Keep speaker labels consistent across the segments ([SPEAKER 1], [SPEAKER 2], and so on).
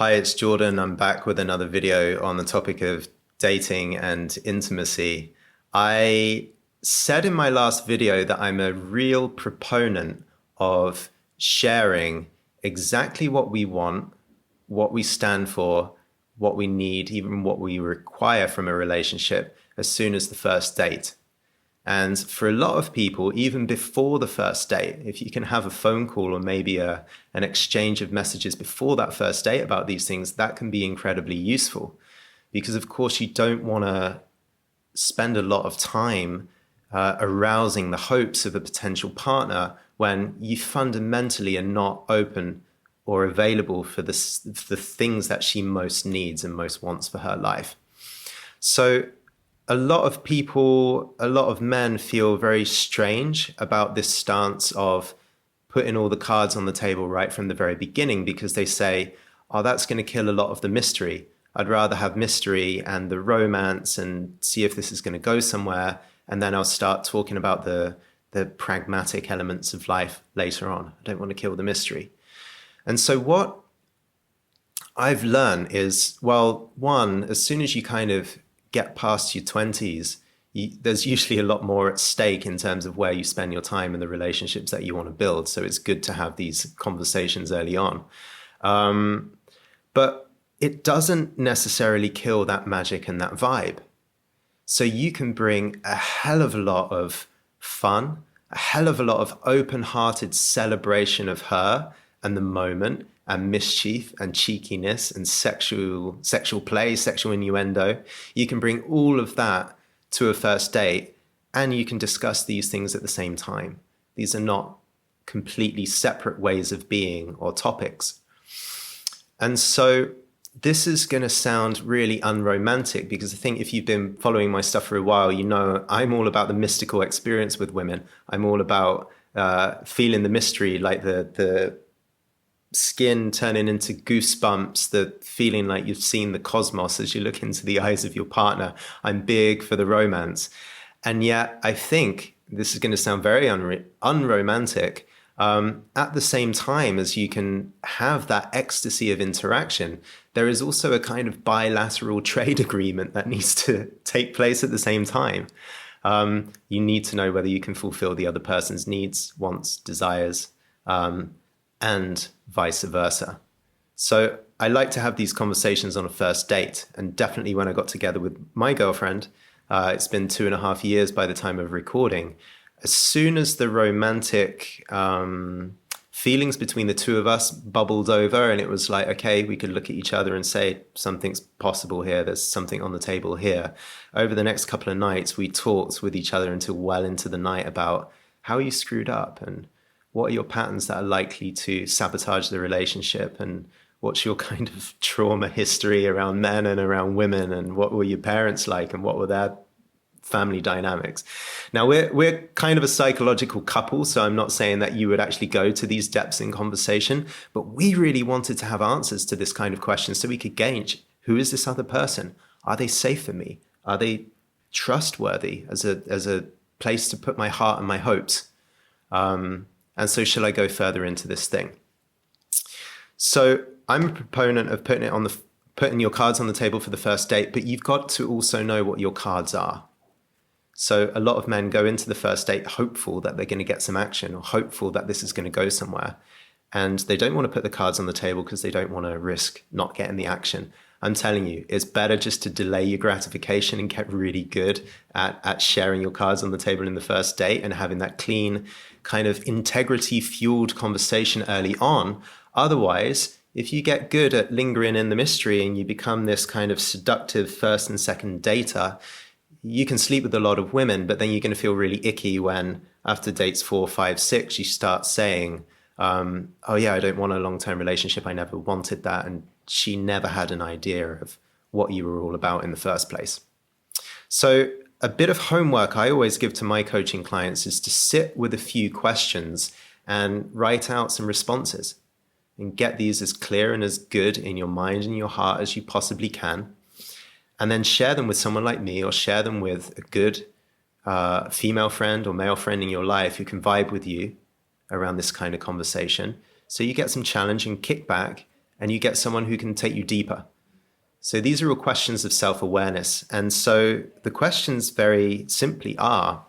[SPEAKER 1] Hi, it's Jordan. I'm back with another video on the topic of dating and intimacy. I said in my last video that I'm a real proponent of sharing exactly what we want, what we stand for, what we need, even what we require from a relationship as soon as the first date. And for a lot of people, even before the first date, if you can have a phone call or maybe an exchange of messages before that first date about these things, that can be incredibly useful. Because, of course, you don't want to spend a lot of time arousing the hopes of a potential partner when you fundamentally are not open or available for the things that she most needs and most wants for her life. So a lot of people, a lot of men feel very strange about this stance of putting all the cards on the table right from the very beginning because they say, oh, that's going to kill a lot of the mystery. I'd rather have mystery and the romance and see if this is going to go somewhere. And then I'll start talking about the pragmatic elements of life later on. I don't want to kill the mystery. And so what I've learned is, well, one, as soon as you kind of get past your 20s, there's usually a lot more at stake in terms of where you spend your time and the relationships that you want to build. So it's good to have these conversations early on. But it doesn't necessarily kill that magic and that vibe. So you can bring a hell of a lot of fun, a hell of a lot of open-hearted celebration of her and the moment, and mischief and cheekiness and sexual play, sexual innuendo. You can bring all of that to a first date and you can discuss these things at the same time. These are not completely separate ways of being or topics. And so this is going to sound really unromantic because I think if you've been following my stuff for a while, you know I'm all about the mystical experience with women. I'm all about feeling the mystery, like the skin turning into goosebumps, the feeling like you've seen the cosmos as you look into the eyes of your partner. I'm big for the romance. And yet I think this is going to sound very unromantic. At the same time as you can have that ecstasy of interaction, there is also a kind of bilateral trade agreement that needs to take place at the same time. You need to know whether you can fulfill the other person's needs, wants, desires, and vice versa. So I like to have these conversations on a first date. And definitely when I got together with my girlfriend, it's been 2.5 years by the time of recording. As soon as the romantic feelings between the two of us bubbled over and it was like, okay, we could look at each other and say, something's possible here. There's something on the table here. Over the next couple of nights, we talked with each other until well into the night about how you screwed up and what are your patterns that are likely to sabotage the relationship, and what's your kind of trauma history around men and around women, and what were your parents like and what were their family dynamics. Now we're kind of a psychological couple, so I'm not saying that you would actually go to these depths in conversation, but we really wanted to have answers to this kind of question so we could gauge, who is this other person? Are they safe for me? Are they trustworthy as a place to put my heart and my hopes? And so shall I go further into this thing? So I'm a proponent of putting your cards on the table for the first date, but you've got to also know what your cards are. So a lot of men go into the first date hopeful that they're going to get some action or hopeful that this is going to go somewhere. And they don't want to put the cards on the table because they don't want to risk not getting the action. I'm telling you, it's better just to delay your gratification and get really good at sharing your cards on the table in the first date and having that clean kind of integrity-fueled conversation early on. Otherwise, if you get good at lingering in the mystery and you become this kind of seductive first and second dater, you can sleep with a lot of women, but then you're going to feel really icky when after dates 4, 5, 6, you start saying, oh yeah, I don't want a long-term relationship. I never wanted that. And she never had an idea of what you were all about in the first place. So a bit of homework I always give to my coaching clients is to sit with a few questions and write out some responses and get these as clear and as good in your mind and your heart as you possibly can. And then share them with someone like me or share them with a good female friend or male friend in your life who can vibe with you around this kind of conversation. So you get some challenge and kickback and you get someone who can take you deeper. So these are all questions of self-awareness. And so the questions very simply are,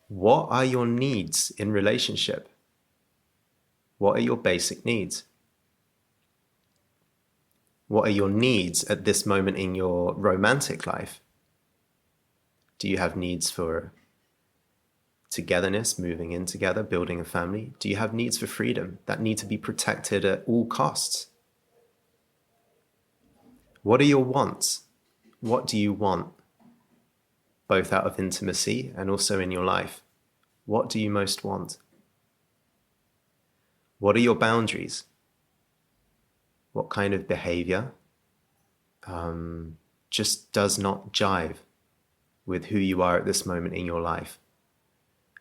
[SPEAKER 1] what are your needs in relationship? What are your basic needs? What are your needs at this moment in your romantic life? Do you have needs for togetherness, moving in together, building a family? Do you have needs for freedom that need to be protected at all costs? What are your wants? What do you want, both out of intimacy and also in your life? What do you most want? What are your boundaries? What kind of behavior just does not jive with who you are at this moment in your life?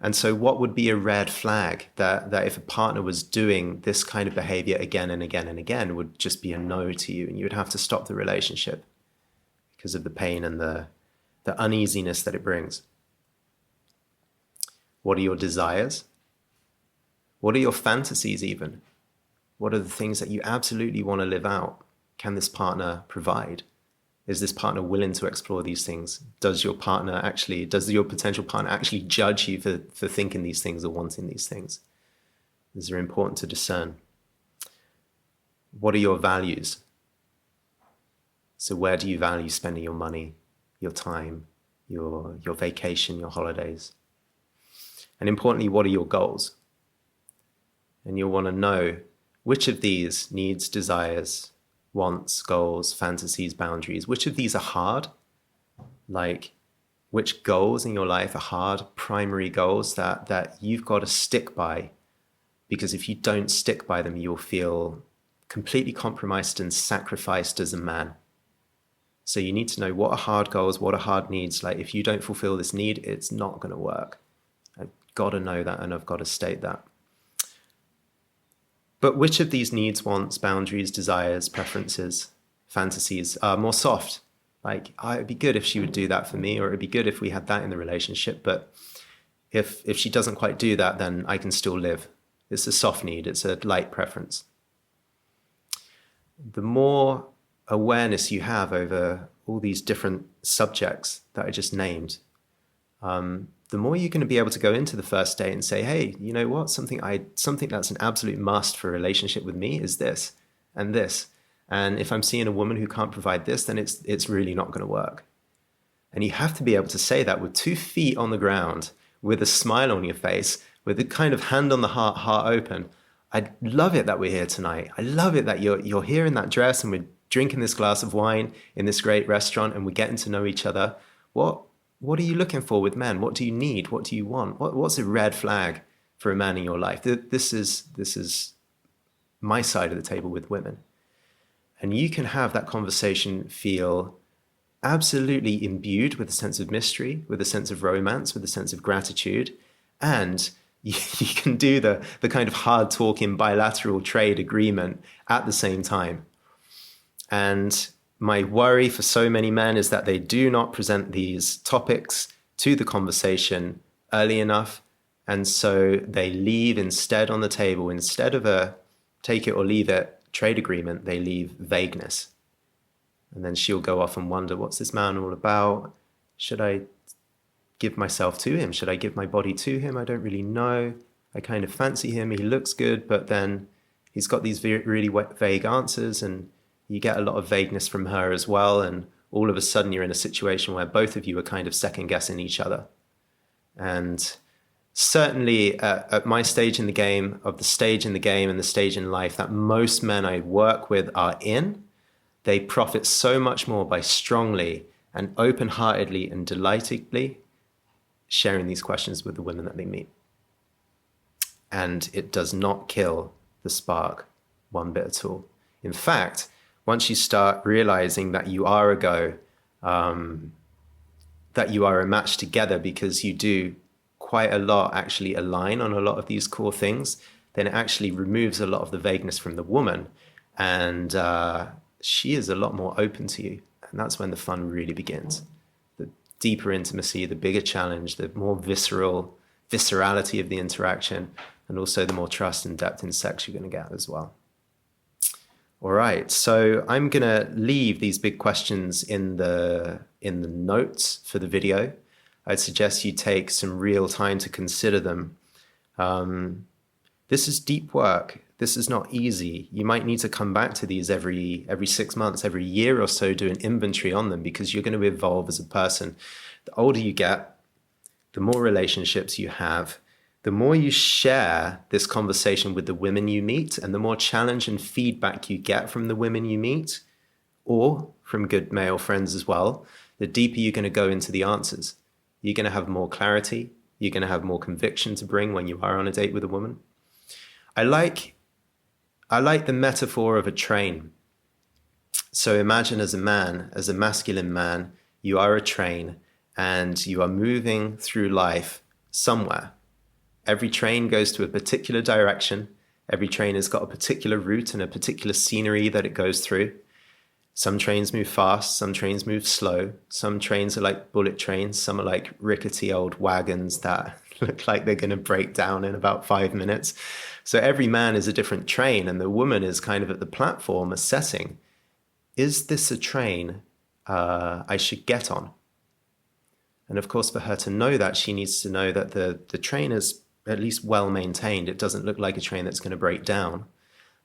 [SPEAKER 1] And so what would be a red flag that if a partner was doing this kind of behavior again and again and again would just be a no to you, and you would have to stop the relationship because of the pain and the uneasiness that it brings? What are your desires? What are your fantasies even? What are the things that you absolutely want to live out? Can this partner provide? Is this partner willing to explore these things? Does your potential partner actually judge you for thinking these things or wanting these things? These are important to discern. What are your values? So where do you value spending your money, your time, your vacation, your holidays? And importantly, what are your goals? And you'll want to know which of these needs, desires, wants, goals, fantasies, boundaries, which of these are hard? Like, which goals in your life are hard, primary goals that you've got to stick by? Because if you don't stick by them, you'll feel completely compromised and sacrificed as a man. So you need to know what are hard goals, what are hard needs. Like, if you don't fulfill this need, it's not going to work. I've got to know that, and I've got to state that. But which of these needs, wants, boundaries, desires, preferences, fantasies are more soft? Like, it'd be good if she would do that for me, or it'd be good if we had that in the relationship. But if she doesn't quite do that, then I can still live. It's a soft need. It's a light preference. The more awareness you have over all these different subjects that I just named, the more you're going to be able to go into the first date and say, hey, you know what? Something that's an absolute must for a relationship with me is this and this. And if I'm seeing a woman who can't provide this, then it's really not going to work. And you have to be able to say that with 2 feet on the ground, with a smile on your face, with a kind of hand on the heart open. I love it that we're here tonight. I love it that you're here in that dress and we're drinking this glass of wine in this great restaurant and we're getting to know each other. What are you looking for with men? What do you need? What do you want? What's a red flag for a man in your life? This is my side of the table with women. And you can have that conversation feel absolutely imbued with a sense of mystery, with a sense of romance, with a sense of gratitude. And you can do the kind of hard talking bilateral trade agreement at the same time. And my worry for so many men is that they do not present these topics to the conversation early enough. And so they leave instead on the table, instead of a take it or leave it trade agreement, they leave vagueness. And then she'll go off and wonder, what's this man all about? Should I give myself to him? Should I give my body to him? I don't really know. I kind of fancy him. He looks good, but then he's got these really vague answers, and you get a lot of vagueness from her as well. And all of a sudden you're in a situation where both of you are kind of second guessing each other. And certainly at my stage in the game, of the stage in the game and the stage in life that most men I work with are in, they profit so much more by strongly and open-heartedly and delightedly sharing these questions with the women that they meet. And it does not kill the spark one bit at all. In fact, once you start realizing that you are a go, that you are a match together because you do quite a lot actually align on a lot of these core things, then it actually removes a lot of the vagueness from the woman. And she is a lot more open to you. And that's when the fun really begins. The deeper intimacy, the bigger challenge, the more viscerality of the interaction, and also the more trust and depth in sex you're going to get as well. All right, so I'm gonna leave these big questions in the notes for the video. I'd suggest you take some real time to consider them. This is deep work. This is not easy. You might need to come back to these every 6 months, every year or so, do an inventory on them, because you're going to evolve as a person. The older you get, the more relationships you have, the more you share this conversation with the women you meet, and the more challenge and feedback you get from the women you meet, or from good male friends as well, the deeper you're going to go into the answers. You're going to have more clarity. You're going to have more conviction to bring when you are on a date with a woman. I like the metaphor of a train. So imagine as a man, as a masculine man, you are a train and you are moving through life somewhere. Every train goes to a particular direction. Every train has got a particular route and a particular scenery that it goes through. Some trains move fast, some trains move slow. Some trains are like bullet trains. Some are like rickety old wagons that look like they're going to break down in about 5 minutes. So every man is a different train, and the woman is kind of at the platform assessing, is this a train I should get on? And of course, for her to know that, she needs to know that the train is at least well maintained. It doesn't look like a train that's going to break down.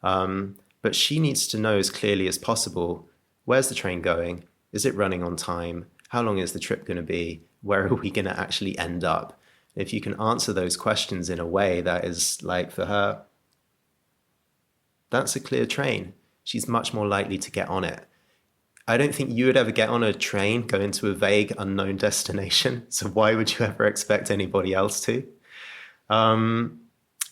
[SPEAKER 1] But she needs to know as clearly as possible, where's the train going? Is it running on time? How long is the trip going to be? Where are we going to actually end up? If you can answer those questions in a way that is like, for her, that's a clear train, she's much more likely to get on it. I don't think you would ever get on a train, go into a vague, unknown destination. So why would you ever expect anybody else to? And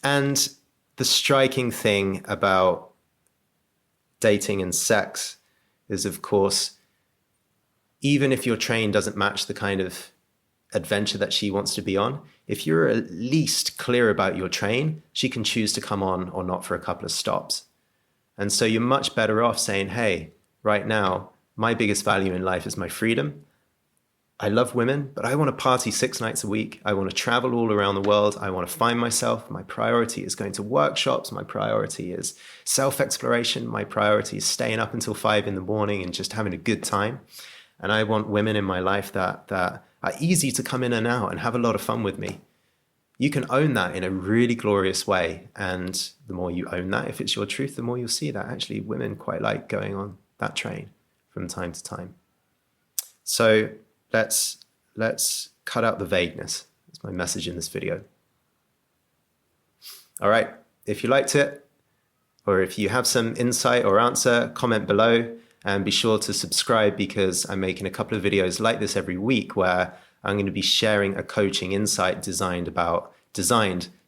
[SPEAKER 1] the striking thing about dating and sex is, of course, even if your train doesn't match the kind of adventure that she wants to be on, if you're at least clear about your train, she can choose to come on or not for a couple of stops. And so you're much better off saying, hey, right now, my biggest value in life is my freedom. I love women, but I want to party 6 nights a week. I want to travel all around the world. I want to find myself. My priority is going to workshops. My priority is self-exploration. My priority is staying up until 5 in the morning and just having a good time. And I want women in my life that are easy to come in and out and have a lot of fun with me. You can own that in a really glorious way. And the more you own that, if it's your truth, the more you'll see that actually women quite like going on that train from time to time. So let's cut out the vagueness. That's my message in this video. All right, if you liked it, or if you have some insight or answer, comment below, and be sure to subscribe, because I'm making a couple of videos like this every week where I'm going to be sharing a coaching insight designed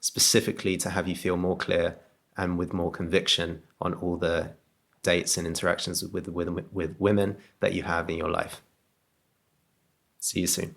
[SPEAKER 1] specifically to have you feel more clear and with more conviction on all the dates and interactions with women that you have in your life. See you soon.